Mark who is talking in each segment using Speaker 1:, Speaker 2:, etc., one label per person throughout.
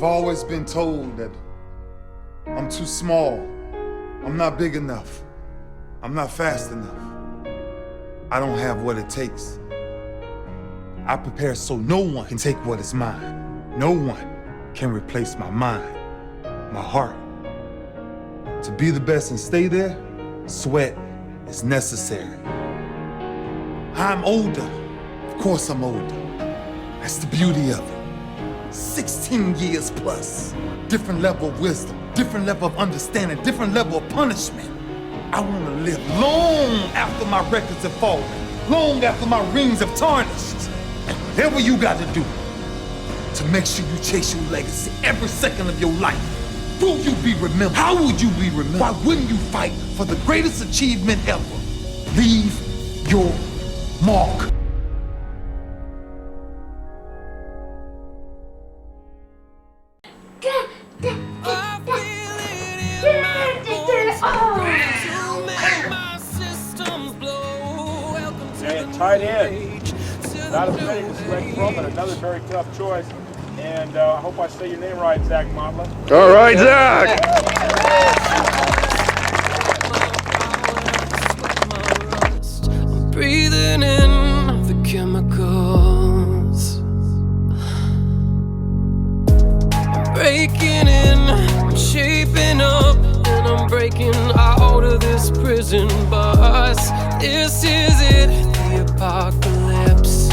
Speaker 1: I've always been told that I'm too small, I'm not big enough, I'm not fast enough. I don't have what it takes. I prepare so no one can take what is mine. No one can replace my mind, my heart. To be the best and stay there, sweat is necessary. I'm older. Of course I'm older. That's the beauty of it. 16 years plus. Different level of wisdom, different level of understanding, different level of punishment. I want to live long after my records have fallen, long after my rings have tarnished. And whatever you got to do to make sure you chase your legacy every second of your life. Will you be remembered? How would you be remembered? Why wouldn't you fight for the greatest achievement ever? Leave your mark.
Speaker 2: Tight end. Not as many to select from, but another very tough choice. And I hope I say your name right, Zach Mottla.
Speaker 3: All right, Zach.
Speaker 4: I'm breathing in the chemicals. I'm breaking in, I'm shaping up, and I'm breaking out of this prison bus. This is it, the apocalypse.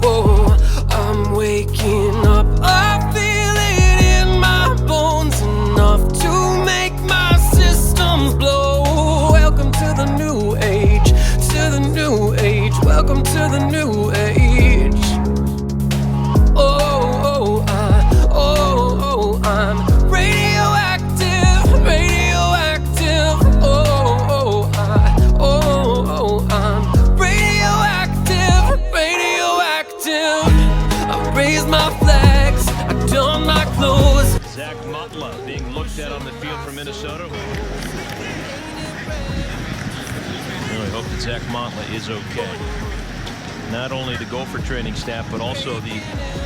Speaker 4: Whoa, I'm waking up. I feel it in my bones, enough to make my systems blow. Welcome to the new age, to the new age. Welcome to the new age. I'm radioactive, radioactive. I'm radioactive, radioactive. I raised my flags, I donned my clothes.
Speaker 5: Zach Mottla being looked at on the field for Minnesota. Really hope that Zach Mottla is okay. Not only the Gopher training staff, but also the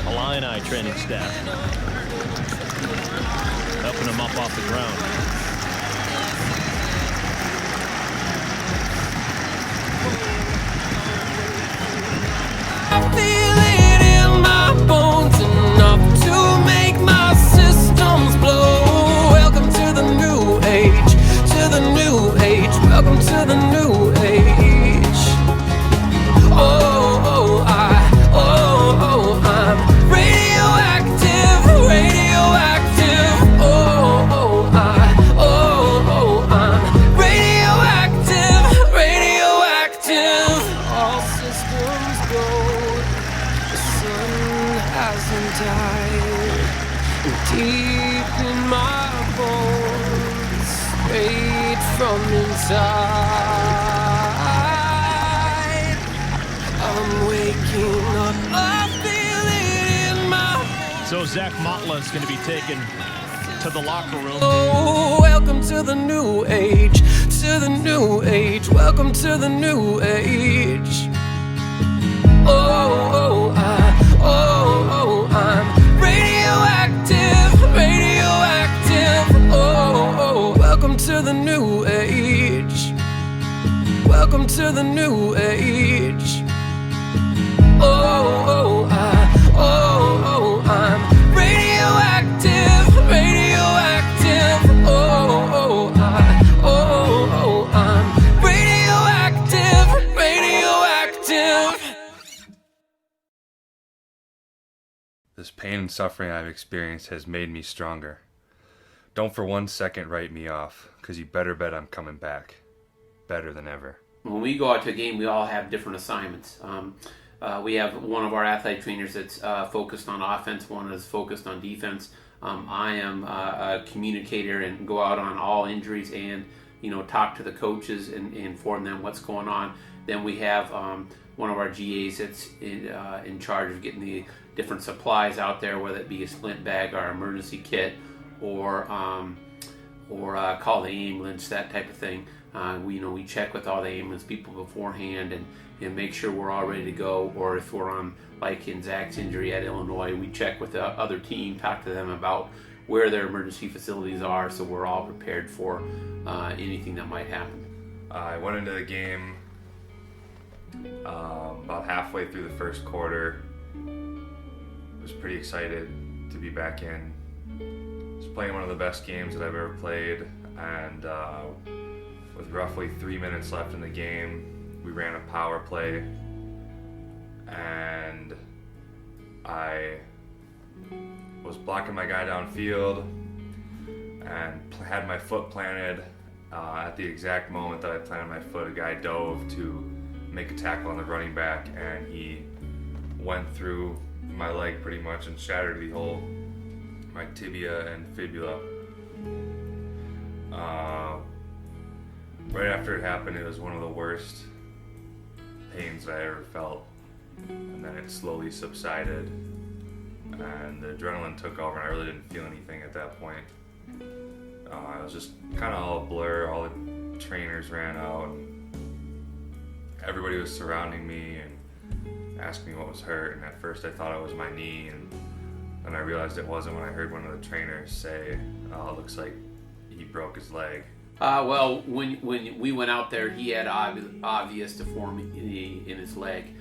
Speaker 5: Illini training staff. Helping him up off the ground.
Speaker 4: I feel it in my bones, enough to make my systems blow. Welcome to the new age, to the new age. Welcome to the new age. I'm radioactive, radioactive. I'm radioactive, radioactive. All systems go. The sun hasn't died. Deep in my bones, straight from inside. I'm waking up. I feel it in my.
Speaker 5: So Zach Mottla is going to be taken to the locker room.
Speaker 4: Oh, welcome to the new age, to the new age. Welcome to the new age. I'm radioactive, radioactive. Welcome to the new age. Welcome to the new age. I'm radioactive, radioactive. I'm radioactive, radioactive.
Speaker 6: This pain and suffering I've experienced has made me stronger. Don't for 1 second write me off, because you better bet I'm coming back. Better than ever.
Speaker 7: When we go out to a game, we all have different assignments. We have one of our athletic trainers that's focused on offense, one is focused on defense. I am a communicator and go out on all injuries and talk to the coaches and inform them what's going on. Then we have one of our GAs that's in charge of getting the different supplies out there, whether it be a splint bag or emergency kit, or call the ambulance, that type of thing. We check with all the ambulance people beforehand and make sure we're all ready to go. Or if we're on, like in Zach's injury at Illinois, we check with the other team, talk to them about where their emergency facilities are, so we're all prepared for anything that might happen.
Speaker 6: I went into the game about halfway through the first quarter. Was pretty excited to be back in. Was playing one of the best games that I've ever played, and with roughly 3 minutes left in the game, we ran a power play, and I was blocking my guy downfield and had my foot planted. At the exact moment that I planted my foot, a guy dove to make a tackle on the running back, and he went through my leg pretty much and shattered the whole, my tibia and fibula. Right after it happened, it was one of the worst pains I ever felt, and then it slowly subsided, and the adrenaline took over, and I really didn't feel anything at that point. It was just kind of all a blur. All the trainers ran out, and everybody was surrounding me and asking me what was hurt, and at first I thought it was my knee, and then I realized it wasn't when I heard one of the trainers say, "Oh, it looks like he broke his leg."
Speaker 7: Well, when we went out there, he had obvious deformity in his leg.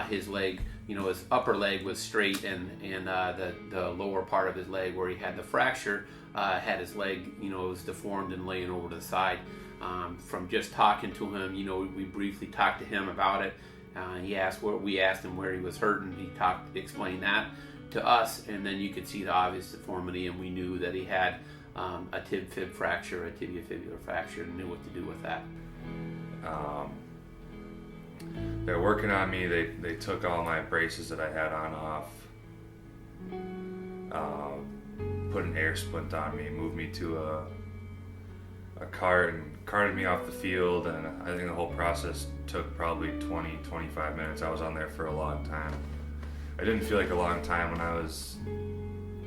Speaker 7: His leg, his upper leg was straight, and the lower part of his leg where he had the fracture had his leg, was deformed and laying over to the side. From just talking to him, we briefly talked to him about it. We asked him where he was hurt, and he explained that to us, and then you could see the obvious deformity, and we knew that he had a tib-fib fracture, a tibia-fibular fracture, and knew what to do with that.
Speaker 6: They're working on me. They took all my braces that I had on off, put an air splint on me, moved me to a cart and carted me off the field, and I think the whole process took probably 20-25 minutes. I was on there for a long time. I didn't feel like a long time when I was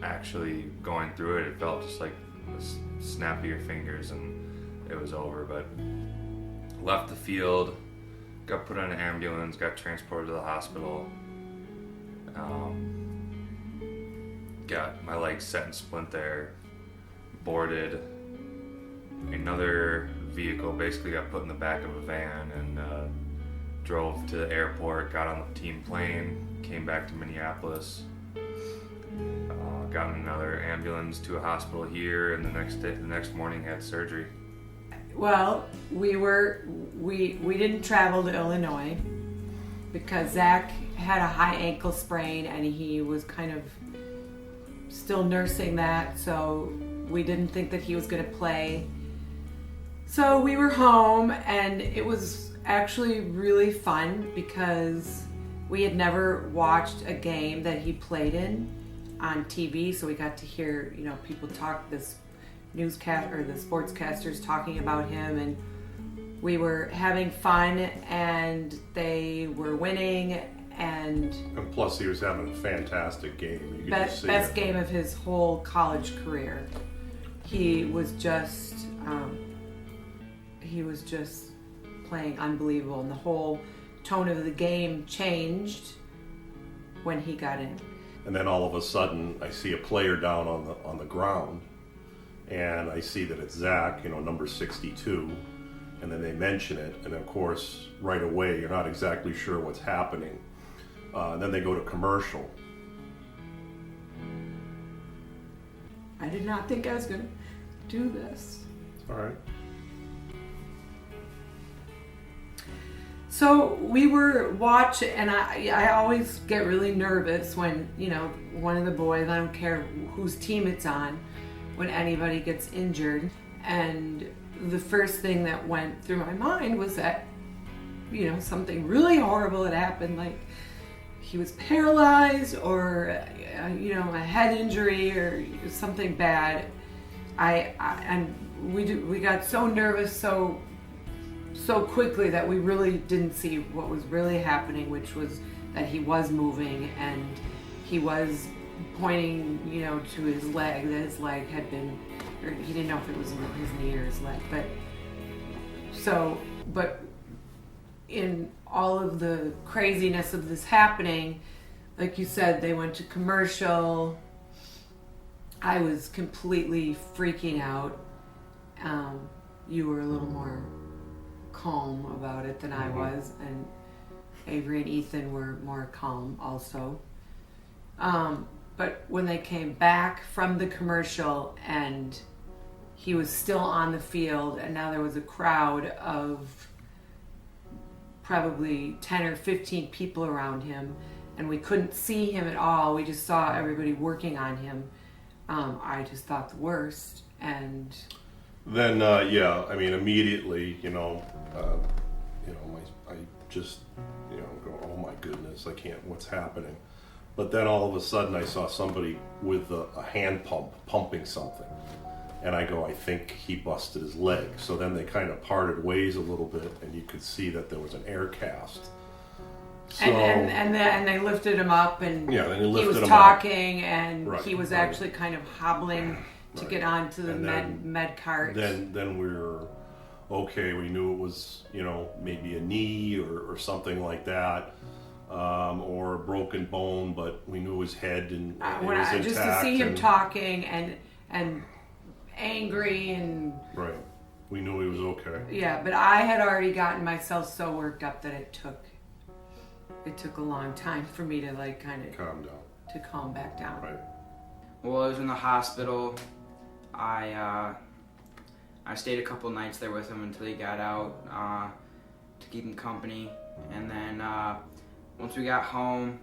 Speaker 6: actually going through it. It felt just like a snap of your fingers and it was over. But left the field, got put on an ambulance, got transported to the hospital. Got my leg set in splint there, boarded. Another vehicle basically got put in the back of a van and drove to the airport, got on the team plane, came back to Minneapolis, got in another ambulance to a hospital here, and the next morning had surgery.
Speaker 3: Well, we didn't travel to Illinois because Zach had a high ankle sprain and he was kind of still nursing that, so we didn't think that he was going to play. So we were home, and it was actually really fun because we had never watched a game that he played in on TV, so we got to hear, people talk, this newscast or the sportscasters talking about him, and we were having fun, and they were winning, and
Speaker 8: plus he was having a fantastic game. You could just see
Speaker 3: best
Speaker 8: it.
Speaker 3: game of his whole college career. He was just playing unbelievable, and the whole tone of the game changed when he got in.
Speaker 8: And then all of a sudden, I see a player down on the ground, and I see that it's Zach, number 62, and then they mention it, and of course, right away, you're not exactly sure what's happening. Then they go to commercial.
Speaker 3: I did not think I was going to do this.
Speaker 8: All right.
Speaker 3: So we were watching, and I always get really nervous when, one of the boys, I don't care whose team it's on, when anybody gets injured. And the first thing that went through my mind was that, something really horrible had happened, like he was paralyzed or, a head injury or something bad. And we got so nervous so quickly that we really didn't see what was really happening, which was that he was moving and he was pointing, to his leg, that his leg had been, or he didn't know if it was his knee or his leg, but in all of the craziness of this happening, like you said, they went to commercial. I was completely freaking out. You were a little more calm about it than I was, and Avery and Ethan were more calm also. But when they came back from the commercial and he was still on the field, and now there was a crowd of probably 10 or 15 people around him, and we couldn't see him at all. We just saw everybody working on him. I just thought the worst. And
Speaker 8: then, yeah, I mean, immediately, I just, go, oh my goodness, I can't, what's happening? But then all of a sudden I saw somebody with a hand pump pumping something. And I go, I think he busted his leg. So then they kind of parted ways a little bit, and you could see that there was an air cast. So,
Speaker 3: and they lifted him up, and
Speaker 8: yeah, then
Speaker 3: he was
Speaker 8: him
Speaker 3: talking, and
Speaker 8: right,
Speaker 3: he was actually kind of hobbling to get onto the med cart.
Speaker 8: Then we were okay. We knew it was maybe a knee or something like that, or a broken bone, but we knew his head and it was intact.
Speaker 3: Just to see him talking and angry and
Speaker 8: right, we knew he was okay.
Speaker 3: Yeah, but I had already gotten myself so worked up that it took a long time for me to kind of
Speaker 8: calm down,
Speaker 3: to calm back down.
Speaker 8: Right.
Speaker 9: Well, I was in the hospital. I stayed a couple nights there with him until he got out to keep him company, and then once we got home,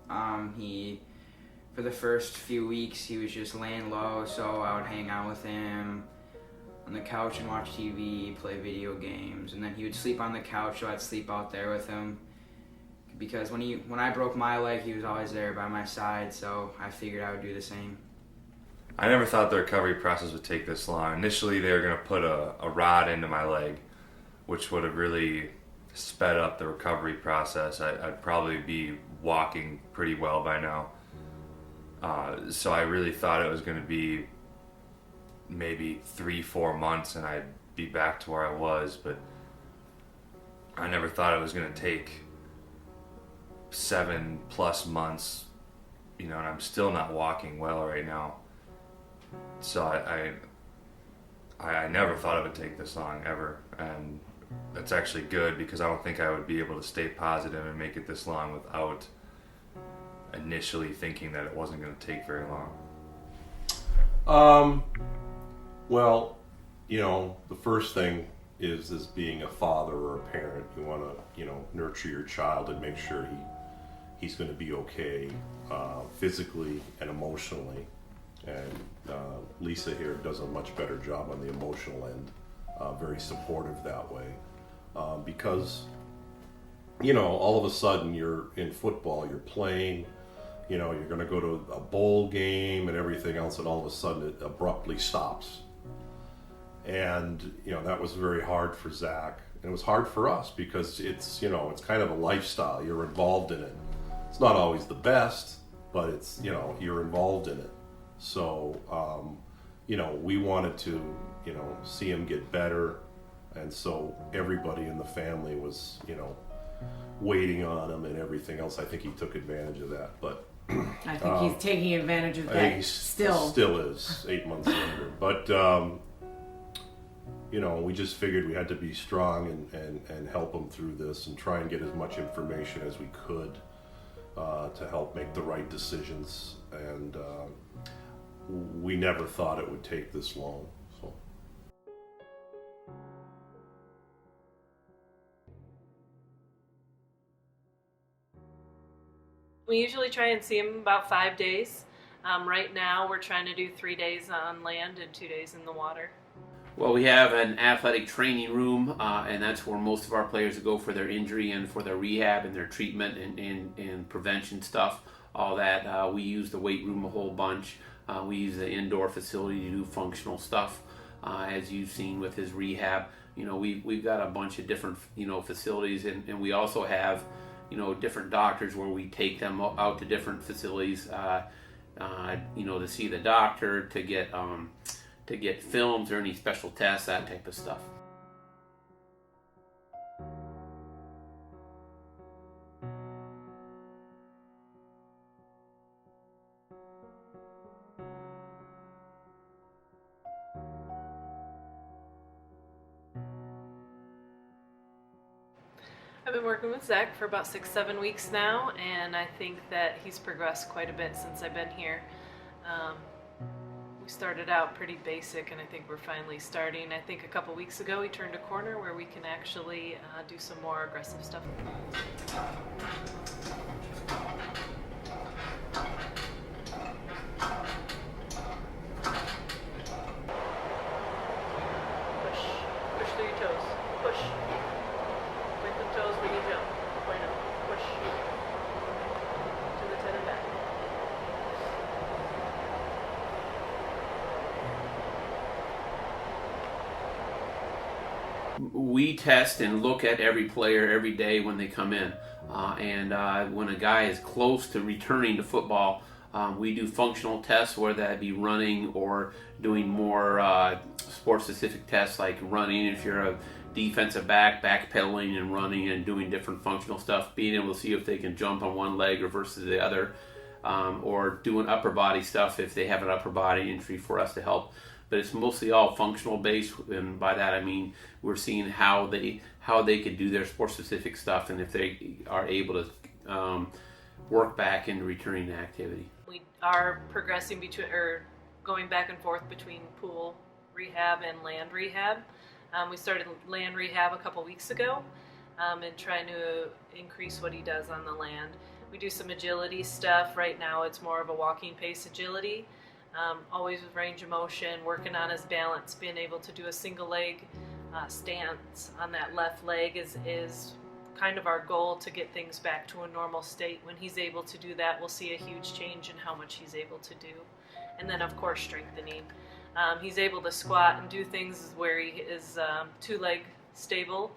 Speaker 9: for the first few weeks he was just laying low, so I would hang out with him on the couch and watch TV, play video games, and then he would sleep on the couch, so I'd sleep out there with him. Because when I broke my leg, he was always there by my side, so I figured I would do the same.
Speaker 6: I never thought the recovery process would take this long. Initially, they were going to put a rod into my leg, which would have really sped up the recovery process. I'd probably be walking pretty well by now. So I really thought it was going to be maybe 3-4 months and I'd be back to where I was, but I never thought it was going to take 7+ months, and I'm still not walking well right now. So I never thought it would take this long ever, and that's actually good because I don't think I would be able to stay positive and make it this long without initially thinking that it wasn't going to take very long.
Speaker 8: Well, the first thing is being a father or a parent. You want to, nurture your child and make sure he's going to be okay physically and emotionally. And Lisa here does a much better job on the emotional end, very supportive that way. Because, all of a sudden you're in football, you're playing, you're going to go to a bowl game and everything else, and all of a sudden it abruptly stops. And, that was very hard for Zach. And it was hard for us because it's, it's kind of a lifestyle. You're involved in it. It's not always the best, but it's, you're involved in it. So, we wanted to, see him get better. And so everybody in the family was, waiting on him and everything else. I think he took advantage of that, but
Speaker 3: I think he's taking advantage of that still.
Speaker 8: Still is 8 months later. But, we just figured we had to be strong and help him through this and try and get as much information as we could to help make the right decisions. And we never thought it would take this long. So.
Speaker 10: We usually try and see him about 5 days. Right now we're trying to do 3 days on land and 2 days in the water.
Speaker 7: Well, we have an athletic training room, and that's where most of our players go for their injury and for their rehab and their treatment and prevention stuff. All that. We use the weight room a whole bunch. We use the indoor facility to do functional stuff, as you've seen with his rehab. We've got a bunch of different facilities, and we also have different doctors where we take them out to different facilities, to see the doctor, to get films or any special tests, that type of stuff.
Speaker 10: I've been working with Zach for about 6-7 weeks now, and I think that he's progressed quite a bit since I've been here. We started out pretty basic, and I think we're finally starting. I think a couple weeks ago he turned a corner where we can actually do some more aggressive stuff. Push through your toes. Push. Point the toes when you jump. Point up. Push. To the 10 and back.
Speaker 7: We test and look at every player every day when they come in. And when a guy is close to returning to football, we do functional tests, whether that be running or doing more sport-specific tests like running. If you're a defensive back, backpedaling and running and doing different functional stuff, being able to see if they can jump on one leg or versus the other, or doing upper body stuff if they have an upper body injury for us to help. But it's mostly all functional based, and by that I mean we're seeing how they could do their sport-specific stuff and if they are able to work back into returning to activity.
Speaker 10: We are progressing between, or going back and forth between pool rehab and land rehab. We started land rehab a couple weeks ago and trying to increase what he does on the land. We do some agility stuff. Right now it's more of a walking pace agility, always with range of motion, working on his balance, being able to do a single leg stance on that left leg is kind of our goal to get things back to a normal state. When he's able to do that, we'll see a huge change in how much he's able to do. And then of course strengthening. He's able to squat and do things where he is two-leg stable,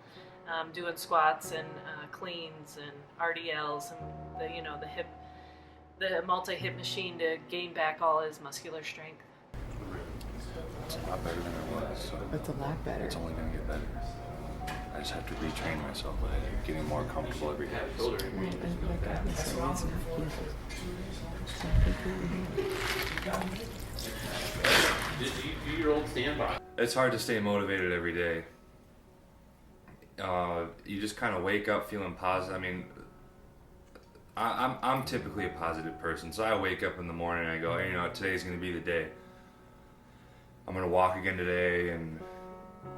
Speaker 10: doing squats and cleans and RDLs and the multi-hip machine to gain back all his muscular strength.
Speaker 6: It's a lot better than it was. So
Speaker 3: It's a lot better.
Speaker 6: it's only going to get better. I just have to retrain myself by getting more comfortable every day.
Speaker 7: Do your old standby.
Speaker 6: It's hard to stay motivated every day. You just kind of wake up feeling positive. I mean, I'm typically a positive person, so I wake up in the morning and I go, hey, today's going to be the day. I'm going to walk again today and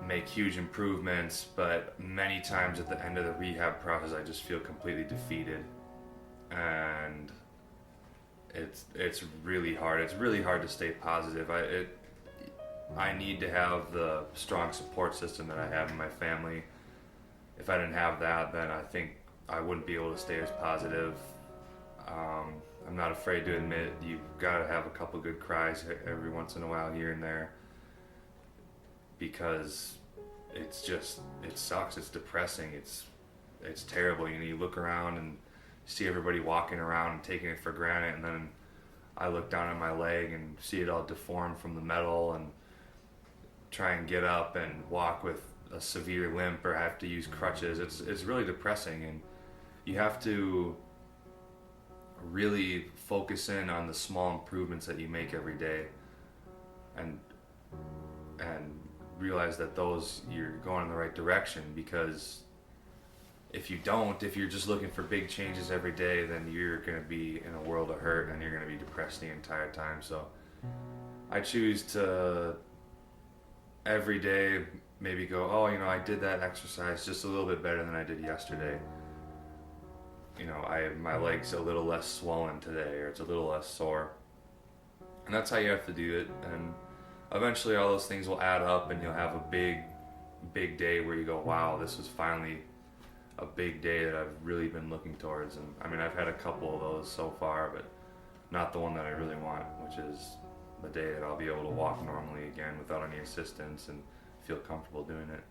Speaker 6: make huge improvements, but many times at the end of the rehab process I just feel completely defeated, and it's really hard. It's really hard to stay positive. I need to have the strong support system that I have in my family. If I didn't have that, then I think I wouldn't be able to stay as positive. I'm not afraid to admit you've got to have a couple good cries every once in a while here and there, because it sucks. It's depressing. It's terrible. You look around and see everybody walking around and taking it for granted, and then I look down at my leg and see it all deformed from the metal and try and get up and walk with a severe limp or have to use crutches. It's really depressing, and you have to really focus in on the small improvements that you make every day and realize that you're going in the right direction, because if you're just looking for big changes every day, then you're going to be in a world of hurt and you're going to be depressed the entire time. So I choose to every day maybe go, I did that exercise just a little bit better than I did yesterday. My leg's a little less swollen today, or it's a little less sore. And that's how you have to do it. And eventually all those things will add up and you'll have a big day where you go, wow, this was finally a big day that I've really been looking towards. And I mean, I've had a couple of those so far, but not the one that I really want, which is the day that I'll be able to walk normally again without any assistance and feel comfortable doing it.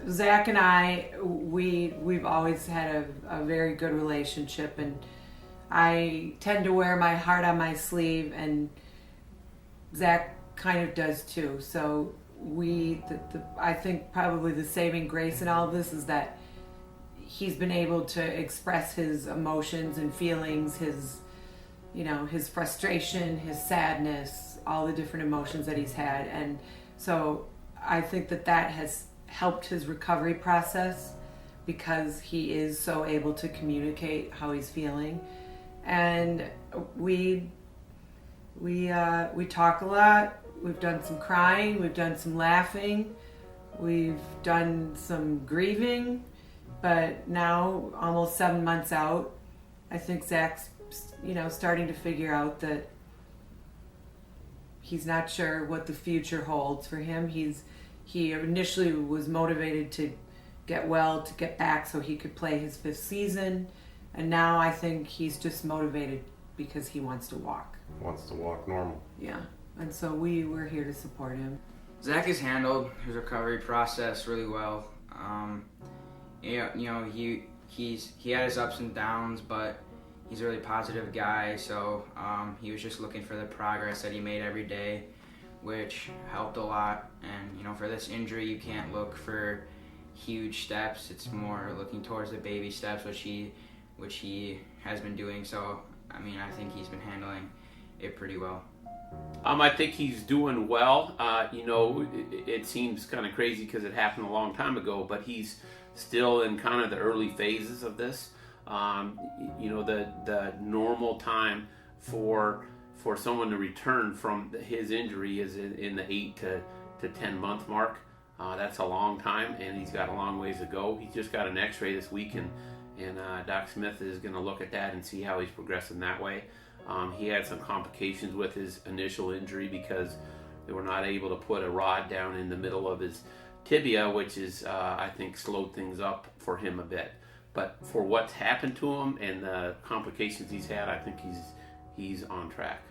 Speaker 3: Zach and I, we've always had a very good relationship, and I tend to wear my heart on my sleeve, and Zach kind of does too. So I think probably the saving grace in all of this is that he's been able to express his emotions and feelings, his frustration, his sadness, all the different emotions that he's had. And so I think that has helped his recovery process because he is so able to communicate how he's feeling. And we talk a lot. We've done some crying, we've done some laughing, we've done some grieving, but now, almost 7 months out, I think Zach's, starting to figure out that he's not sure what the future holds for him. He initially was motivated to get well, to get back so he could play his 5th season, and now I think he's just motivated because he wants to walk.
Speaker 8: Wants to walk normal.
Speaker 3: Yeah, and so we're here to support him.
Speaker 9: Zach has handled his recovery process really well. He had his ups and downs, but he's a really positive guy, so he was just looking for the progress that he made every day, which helped a lot. And for this injury, you can't look for huge steps. It's more looking towards the baby steps, which he has been doing. So I think he's been handling it pretty well.
Speaker 7: I think he's doing well. It seems kind of crazy because it happened a long time ago, but he's still in kind of the early phases of this. The normal time for someone to return from his injury is in the 8 to 10 month mark. That's a long time, and he's got a long ways to go. He just got an X-ray this week, and Doc Smith is going to look at that and see how he's progressing that way. He had some complications with his initial injury because they were not able to put a rod down in the middle of his tibia, which is, I think, slowed things up for him a bit. But for what's happened to him and the complications he's had, I think he's on track.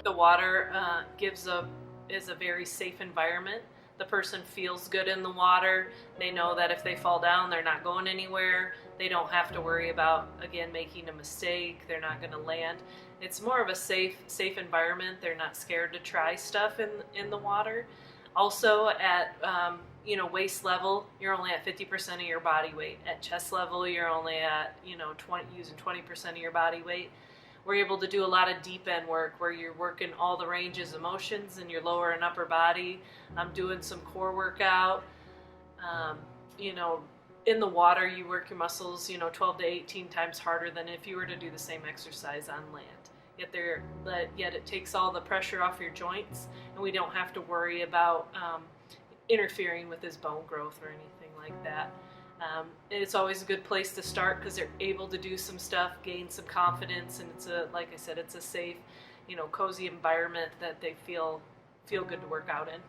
Speaker 10: The water is a very safe environment. The person feels good in the water. They know that if they fall down, they're not going anywhere. They don't have to worry about, again, making a mistake. They're not going to land. It's more of a safe environment. They're not scared to try stuff in the water. Also, at waist level, you're only at 50% of your body weight. At chest level, you're only at using 20% of your body weight. We're able to do a lot of deep end work where you're working all the ranges of motions in your lower and upper body. I'm doing some core workout. In the water, you work your muscles, 12 to 18 times harder than if you were to do the same exercise on land. Yet it takes all the pressure off your joints, and we don't have to worry about interfering with his bone growth or anything like that. It's always a good place to start because they're able to do some stuff, gain some confidence, and it's a safe, cozy environment that they feel good to work out in.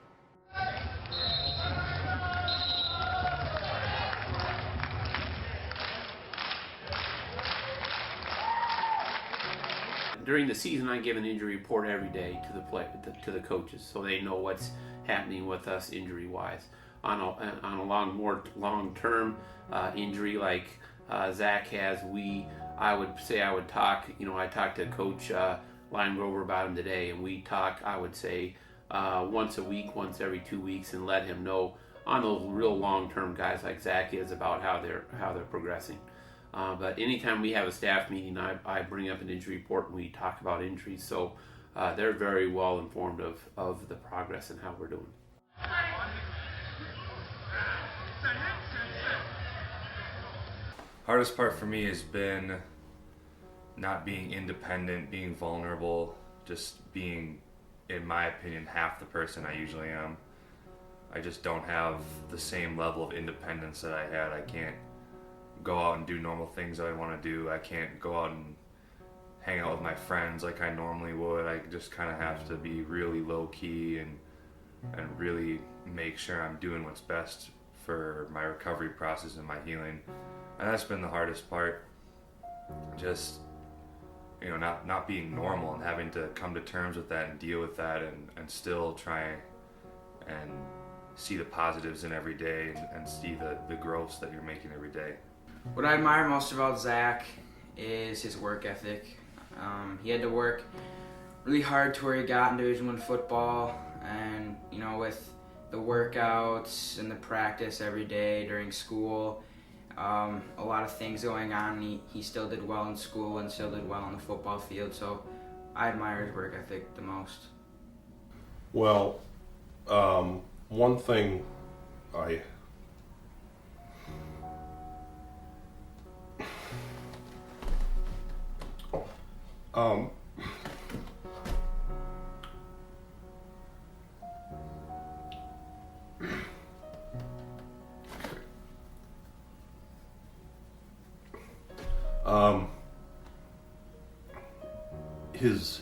Speaker 7: During the season, I give an injury report every day to the coaches, so they know what's happening with us injury-wise. On a long-term injury like Zach has, I would talk. I talked to Coach Lime Grover about him today, and we talk. I would say once a week, once every 2 weeks, and let him know on those real long-term guys like Zach is about how they're progressing. But anytime we have a staff meeting, I bring up an injury report and we talk about injuries. So they're very well informed of the progress and how we're doing.
Speaker 6: Hardest part for me has been not being independent, being vulnerable, just being, in my opinion, half the person I usually am. I just don't have the same level of independence that I had. I can't go out and do normal things that I want to do. I can't go out and hang out with my friends like I normally would. I just kind of have to be really low key and really make sure I'm doing what's best for my recovery process and my healing. And that's been the hardest part. Just, not being normal and having to come to terms with that and deal with that and still try and see the positives in every day and see the growths that you're making every day.
Speaker 9: What I admire most about Zach is his work ethic. He had to work really hard to where he got in Division I football, and with the workouts and the practice every day during school. A lot of things going on. He still did well in school and still did well on the football field, so I admire his work ethic the most.
Speaker 8: Well, one thing I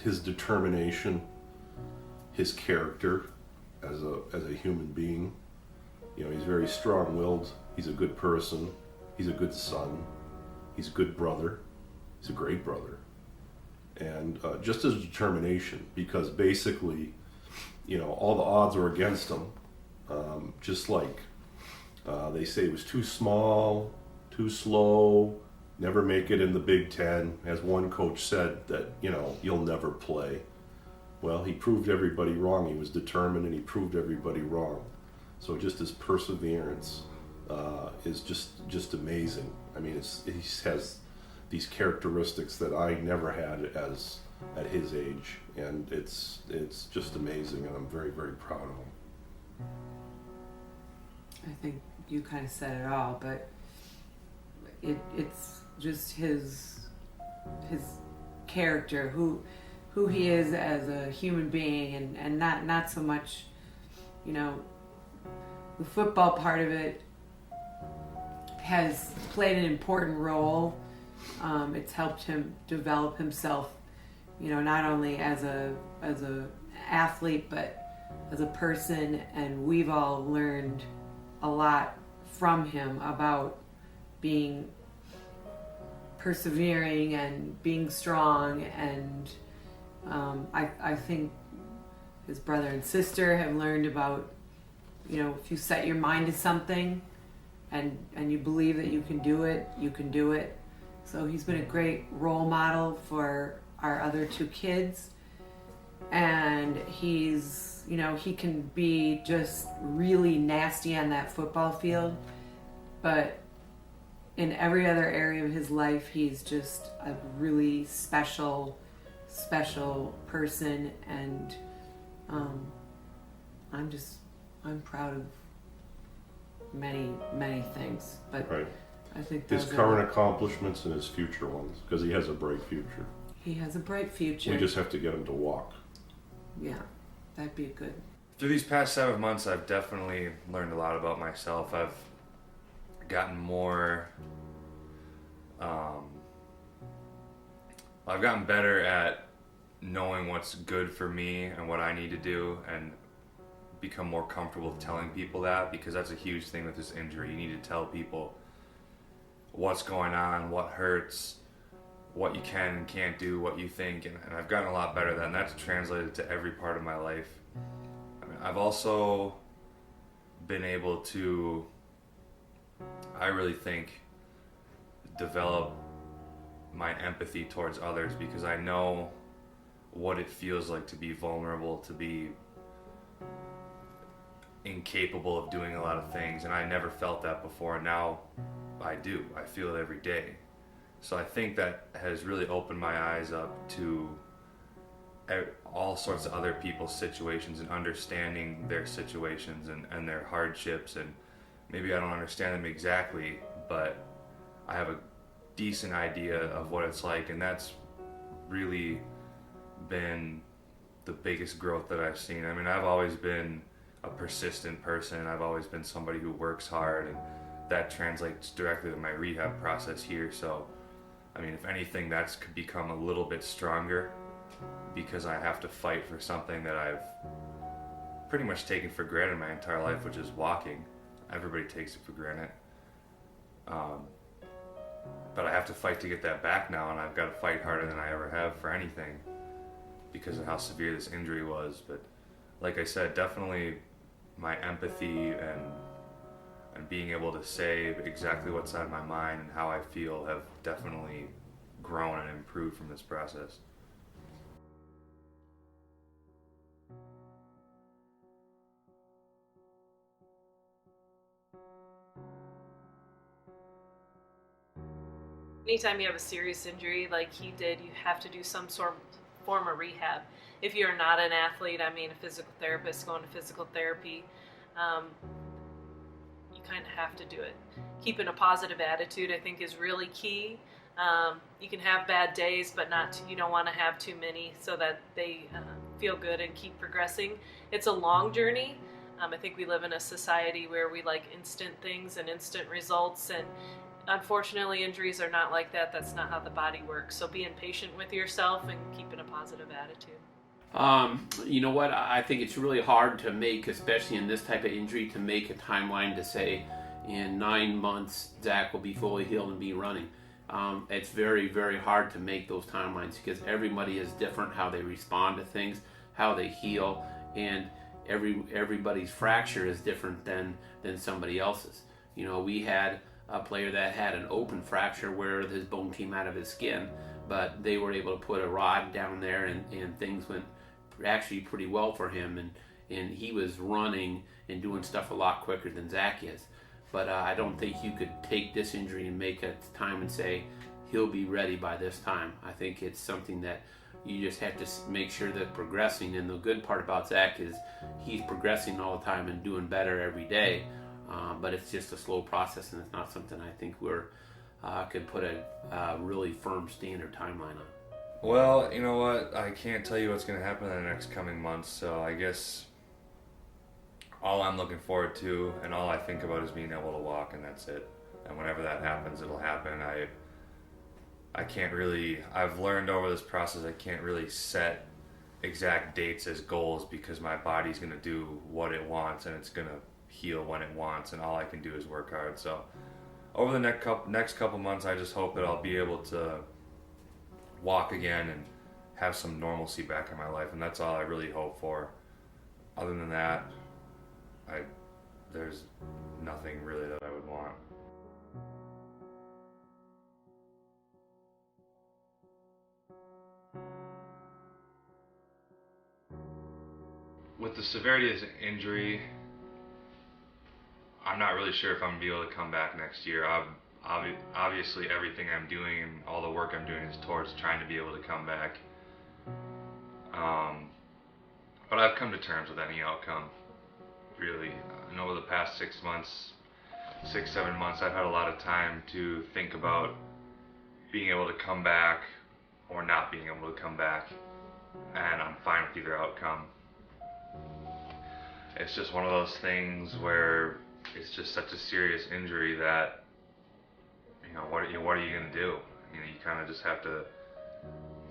Speaker 8: his determination, his character as a human being. You know, he's very strong-willed. He's a good person. He's a good son. He's a good brother. He's a great brother. And just his determination, because basically, you know, all the odds were against him. Just like they say, he was too small, too slow, never make it in the Big Ten. As one coach said, that, you know, you'll never play. Well, he proved everybody wrong. He was determined, and he proved everybody wrong. So just his perseverance is just amazing. I mean, he has these characteristics that I never had at his age, and it's just amazing, and I'm very, very proud of him.
Speaker 3: I think you kind of said it all, but it's just his character, who he is as a human being, and not so much, you know, the football part of it has played an important role. It's helped him develop himself, you know, not only as a athlete, but as a person, and we've all learned a lot from him about being persevering and being strong, and I think his brother and sister have learned about, you know, if you set your mind to something and you believe that you can do it, you can do it. So he's been a great role model for our other two kids, and he's, you know, he can be just really nasty on that football field, but in every other area of his life, he's just a really special person, and I'm proud of many things, but
Speaker 8: Right.
Speaker 3: I think
Speaker 8: His
Speaker 3: those
Speaker 8: current accomplishments and his future ones, because he has a bright future.
Speaker 3: he has a bright future.
Speaker 8: We just have to get him to walk.
Speaker 3: Yeah, that'd be good.
Speaker 6: Through these past 7 months, I've definitely learned a lot about myself. I've gotten more. I've gotten better at knowing what's good for me and what I need to do, and become more comfortable telling people that, because that's a huge thing with this injury. You need to tell people what's going on, what hurts, what you can and can't do, what you think, and I've gotten a lot better at that, and that's translated to every part of my life. I mean, I've also been able to, I really think, develop my empathy towards others, because I know what it feels like to be vulnerable, to be incapable of doing a lot of things, and I never felt that before, and now I do. I feel it every day. So I think that has really opened my eyes up to all sorts of other people's situations, and understanding their situations and their hardships, and maybe I don't understand them exactly, but I have a decent idea of what it's like, and that's really been the biggest growth that I've seen. I mean, I've always been a persistent person. I've always been somebody who works hard, and that translates directly to my rehab process here. So, I mean, if anything, that's become a little bit stronger, because I have to fight for something that I've pretty much taken for granted my entire life, which is walking. Everybody takes it for granted. But I have to fight to get that back now, and I've got to fight harder than I ever have for anything, because of how severe this injury was. But like I said, definitely my empathy and being able to say exactly what's on my mind and how I feel have definitely grown and improved from this process.
Speaker 10: Anytime you have a serious injury like he did, you have to do some form of rehab. If you're not an athlete, I mean a physical therapist going to physical therapy, you kind of have to do it. Keeping a positive attitude, I think, is really key. You can have bad days, but you don't want to have too many, so that they feel good and keep progressing. It's a long journey. I think we live in a society where we like instant things and instant results, and unfortunately injuries are not like that. That's not how the body works. So being patient with yourself and keeping a positive attitude.
Speaker 7: You know what? I think it's really hard to make, especially in this type of injury, to make a timeline to say in 9 months Zach will be fully healed and be running. It's very, very hard to make those timelines because everybody is different, how they respond to things, how they heal, and everybody's fracture is different than somebody else's. You know, we had a player that had an open fracture where his bone came out of his skin, but they were able to put a rod down there and things went actually pretty well for him, and he was running and doing stuff a lot quicker than Zach is. But I don't think you could take this injury and make a time and say he'll be ready by this time. I think it's something that you just have to make sure that progressing. And the good part about Zach is he's progressing all the time and doing better every day. But it's just a slow process, and it's not something I think we're could put a really firm standard timeline on.
Speaker 6: Well, you know what? I can't tell you what's going to happen in the next coming months, so I guess all I'm looking forward to and all I think about is being able to walk, and that's it. And whenever that happens, it'll happen. I can't really, I've learned over this process, I can't really set exact dates as goals because my body's going to do what it wants and it's going to heal when it wants, and all I can do is work hard. So over the next couple months, I just hope that I'll be able to walk again and have some normalcy back in my life, and that's all I really hope for. Other than that, there's nothing really that I would want. With the severity of the injury, I'm not really sure if I'm going to be able to come back next year. Obviously, everything I'm doing and all the work I'm doing is towards trying to be able to come back. But I've come to terms with any outcome, really. And over the past 6 months, 7 months, I've had a lot of time to think about being able to come back or not being able to come back. And I'm fine with either outcome. It's just one of those things where it's just such a serious injury that, you know, what are you going to do? You know, you kind of just have to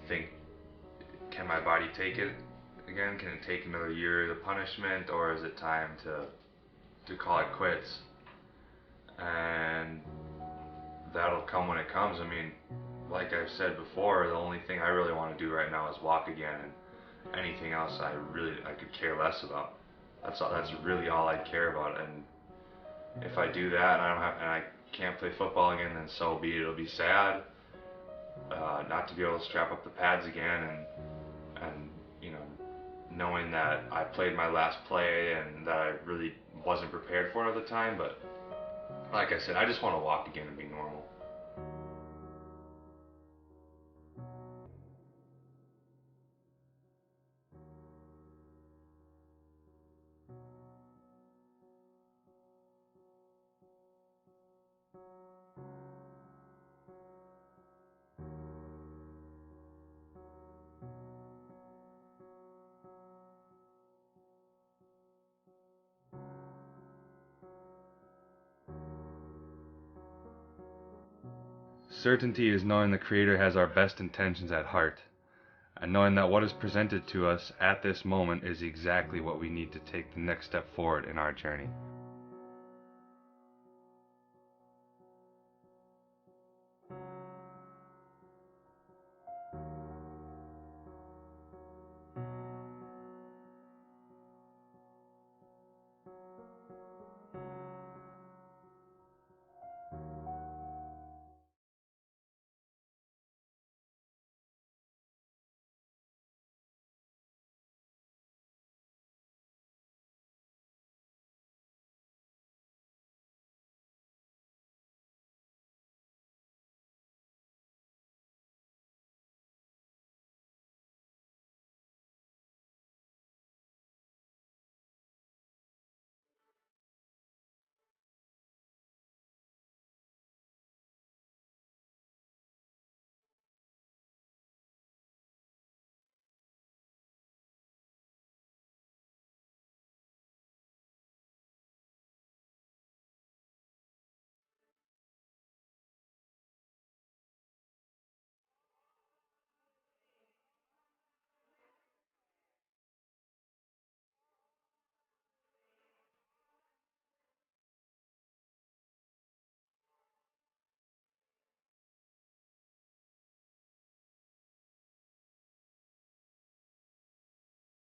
Speaker 6: think, can my body take it again? Can it take another year of punishment, or is it time to call it quits? And that'll come when it comes. I mean, like I've said before, the only thing I really want to do right now is walk again, and anything else I could care less about. That's really all I care about. And if I do that and I can't play football again, then so be it. It'll be sad not to be able to strap up the pads again, and you know, knowing that I played my last play and that I really wasn't prepared for it at the time. But like I said, I just want to walk again and be normal. Certainty is knowing the Creator has our best intentions at heart, and knowing that what is presented to us at this moment is exactly what we need to take the next step forward in our journey.